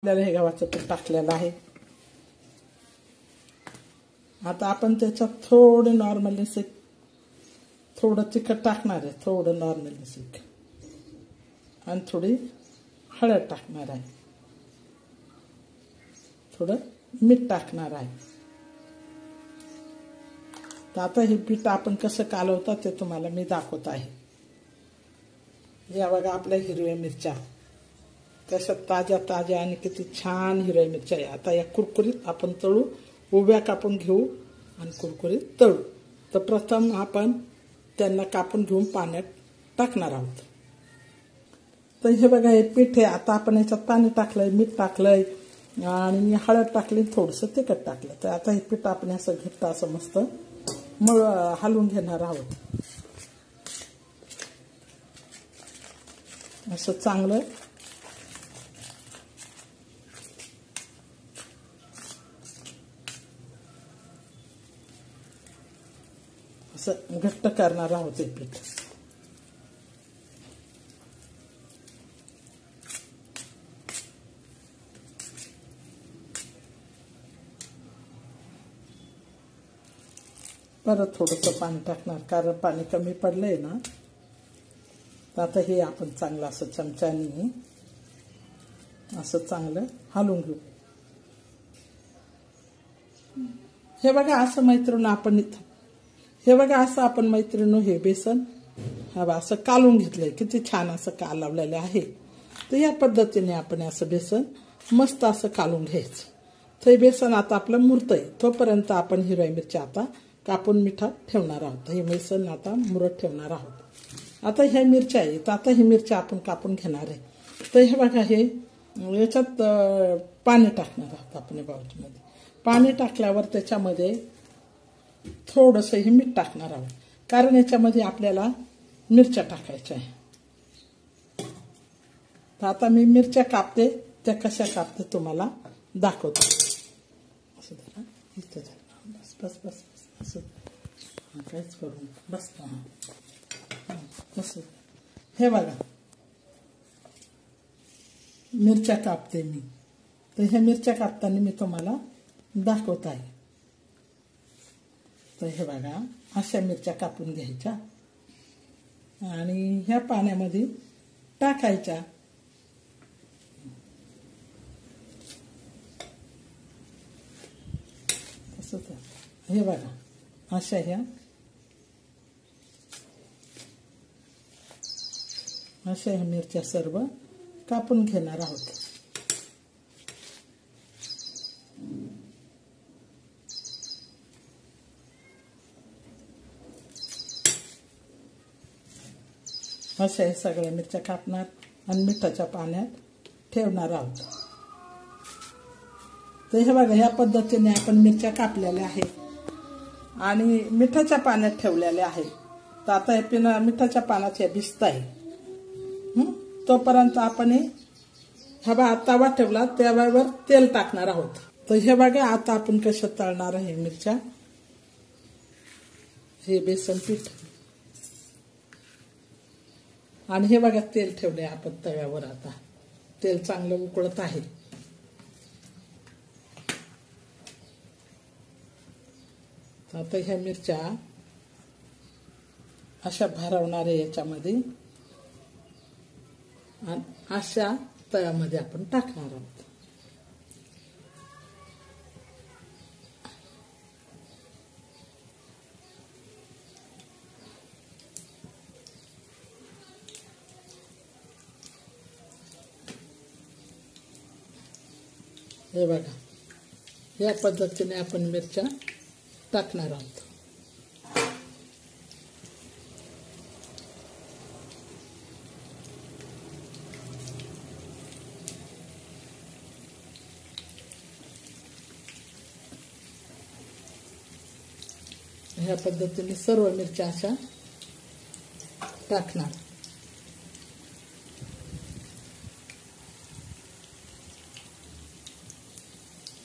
आपल्याला हे गव्हाचं पीठ टाकलेलं आहे। आता आपण त्याच्यात थोडं नॉर्मली थोडं तिखट टाकणार आहे, थोडं नॉर्मली आणि थोडी हळद टाकणार आहे, थोडं मीठ टाकणार आहे। तर आता हे पीठ आपण कसं कालवतात ते तुम्हाला मी दाखवत आहे। या बघा आपल्या हिरव्या मिरच्या कशा ताज्या ताज्या आणि किती छान हिरव्या मिरच्या आहे। आता या कुरकुरीत आपण तळू, उभ्या कापून घेऊ आणि कुरकुरीत तळू। तर प्रथम आपण त्यांना कापून घेऊन पाण्यात टाकणार आहोत। तर हे बघा हे पीठ आहे। आता आपण याच्यात पाणी टाकलंय, मीठ टाकलंय आणि हळद टाकली, थोडंसं तिखट टाकलं। तर आता हे पीठ आपण असं घट्ट असं मस्त हलवून घेणार आहोत। असं चांगलं असं घट्ट करणार आहोत हे पीठ। परत थोडंसं पाणी टाकणार, कारण पाणी कमी पडलंय ना। तर आता हे आपण चांगलं असं चमच्याने असं चांगलं हलवून घेऊ। हे बघा असं मैत्रिणी आपण इथं हे बघा असं आपण मैत्रिणी हे बेसन हा असं कालून घेतलंय, किती छान असं कालवलेलं आहे। तर या पद्धतीने आपण असं बेसन मस्त असं कालून घ्यायचं। तर हे बेसन आता आपलं मुरतंय, तोपर्यंत आपण हिरव्या मिरच्या आता कापून मिठात ठेवणार आहोत। हे बेसन आता मुरत ठेवणार आहोत। आता ह्या मिरच्या आहेत, आता ही मिरच्या आपण कापून घेणार आहे। तर हे बघा हे याच्यात पाणी टाकणार आहोत आपण या बाउलमध्ये। पाणी टाकल्यावर त्याच्यामध्ये थोडंसं हे मीठ टाकणार आहोत, कारण याच्यामध्ये आपल्याला मिरच्या टाकायच्या आहे। तर आता मी मिरच्या कापते, त्या कशा कापते तुम्हाला दाखवते। असं जरा इथं झालं, बस बस बस असं काहीच करू बस असं। हे बघा मिरच्या कापते मी। तर ह्या मिरच्या कापताना मी तुम्हाला दाखवत आहे। तर हे बघा अशा मिरच्या कापून घ्यायच्या आणि ह्या पाण्यामध्ये टाकायच्या। तसंच हे बघा अशा ह्या मिरच्या सर्व कापून घेणार आहोत। अशा हे सगळ्या मिरच्या कापणार आणि मिठाच्या पाण्यात ठेवणार आहोत। तर हे बघा ह्या पद्धतीने आपण मिरच्या कापलेल्या आहेत आणि मिठाच्या पाण्यात ठेवलेल्या आहेत। तर आता हे मिठाच्या पाण्यात हे भिजत आहे। तोपर्यंत आपण हा बघा तवा ठेवला, त्यावर तेल टाकणार आहोत। तर हे बघा आता आपण कसं तळणार आहे मिरच्या, हे बेसन पीठ आणि हे बघा तेल ठेवले आपण तव्यावर। आता तेल चांगलं उकळत आहे। आता ह्या मिरच्या अशा भरवणार आहे याच्यामध्ये आणि अशा तव्यामध्ये आपण टाकणार आहोत। हे बघा या पद्धतीने आपण मिरच्या टाकणार आहोत। ह्या पद्धतीने सर्व मिरच्या अशा टाकणार।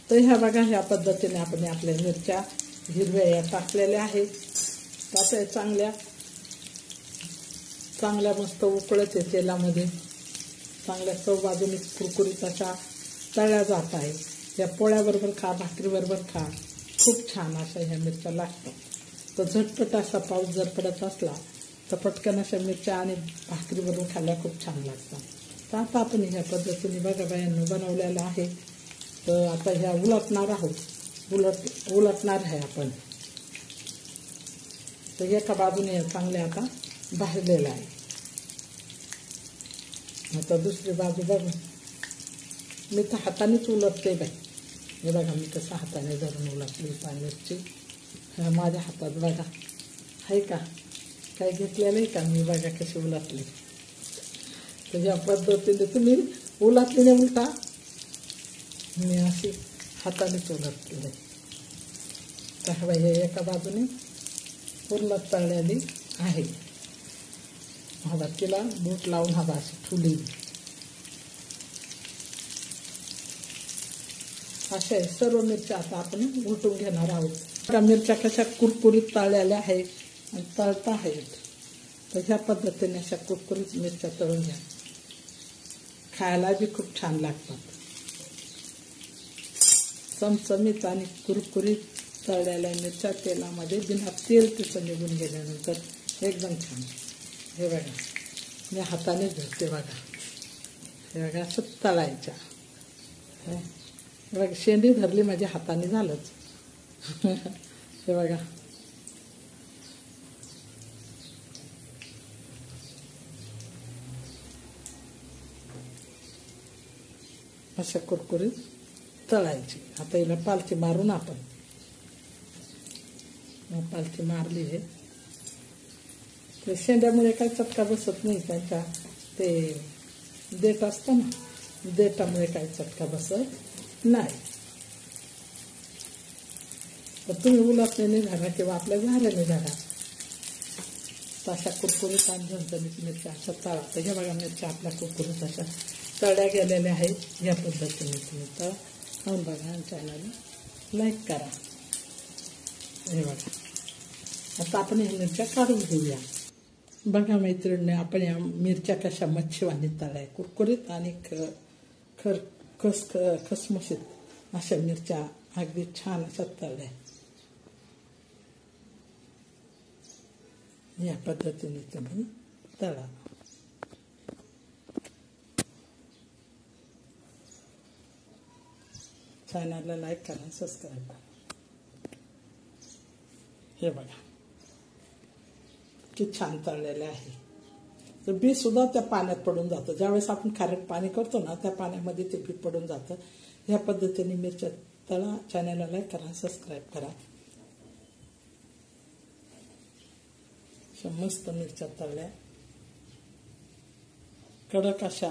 तर ह्या बघा ह्या पद्धतीने आपण आपल्या मिरच्या हिरव्या या टाकलेल्या आहेत। आता चांगल्या मस्त उकळत आहे तेलामध्ये, चांगल्या चव बाजूने कुरकुरीत अशा तळल्या जात आहे. या पोळ्याबरोबर खा, भाकरीबरोबर खा, खूप छान अशा ह्या मिरच्या लागतात. तर झटपट असा पाऊस जर पडत असला तर पटकन अशा मिरच्या आणि भाकरीबरोबर खायला खूप छान लागतात. तर आता आपण ह्या पद्धतीने बघा बायांनो बनवलेलं आहे. तर आता ह्या उलटणार आहोत, उलटणार आहे आपण. तर एका बाजूने चांगले आता भाजलेलं आहे. आता दुसरी बाजू बघा, मी तर हातानेच उलटते बाई. हे बघा मी कसं हाताने धरून उलटली मिरची. माझ्या हातात बघा आहे का, काय घेतलेलं आहे का मी, बघा कशी उलटली. तर या पद्धतीने तुम्ही उलटली नाही उलटा, मी अशी हातानेच उलटली. तर हवा हे एका बाजूने पूर्ण तळलेली आहे. हवा तिला बोट लावून हवा अशी ठुली. अशा सर्व मिरच्या आता आपण उलटून घेणार आहोत. मिरच्या कशा कुरकुरीत तळलेल्या आहेत आणि तळता आहेत. तर ह्या पद्धतीने अशा कुरकुरीत मिरच्या तळून घ्या, खायला बी खूप छान लागतात. चमचमीत आणि कुरकुरीत तळलेल्या मिरच्या तेलामध्ये बिना तेल तिचं निघून गेल्यानंतर एकदम छान. हे बघा मी हातानेच धरते बघा. हे बघा असं तळायच्या. हे बघा शेंडी धरली माझ्या हाताने झालंच. हे बघा अशा कुरकुरीत तळायची. आता हिला पालथी मारून आपण पालथी मारली आहे. ते शेंड्यामुळे काही चटका बसत नाही त्यांच्या, ते देठ असतं ना, देठामुळे काही चटका बसत नाही. तर तुम्ही उलटण्याने झाला किंवा आपल्या झाल्याने झाला अशा कुरकुरीत आणि झणझणीत मिरच्या अशा तळा. तर ह्या बघा मिरच्या आपल्या कुरकुरीत अशा तळल्या गेलेल्या आहेत. या पद्धतीने तुम्ही तळ खाऊन बघा आणि चॅनलला लाईक करा. हे बघा आता आपण ह्या मिरच्या काढून घेऊया. बघा मैत्रिणी, आपण या मिरच्या कशा मच्छीवाणी तळल्या, कुरकुरीत आणि खसमशीत अशा मिरच्या अगदी छान अशा तळल्या. या पद्धतीने तुम्ही तळा. चॅनलला लाईक करा, सबस्क्राईब करा. हे बघा किती छान तळलेले आहे. तर बी सुद्धा त्या पाण्यात पडून जातं. ज्यावेळेस आपण खारट पाणी करतो ना, त्या पाण्यामध्ये ते बी पडून जातं. ह्या पद्धतीने मिरच्या तळा. चॅनलला लाईक करा, सबस्क्राईब करा. मस्त मिरच्या तळल्या कडक अशा.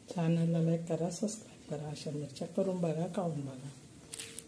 चॅनलला लाईक करा, सबस्क्राईब करा. अशा मिरच्या करून बघा, खाऊन बघा.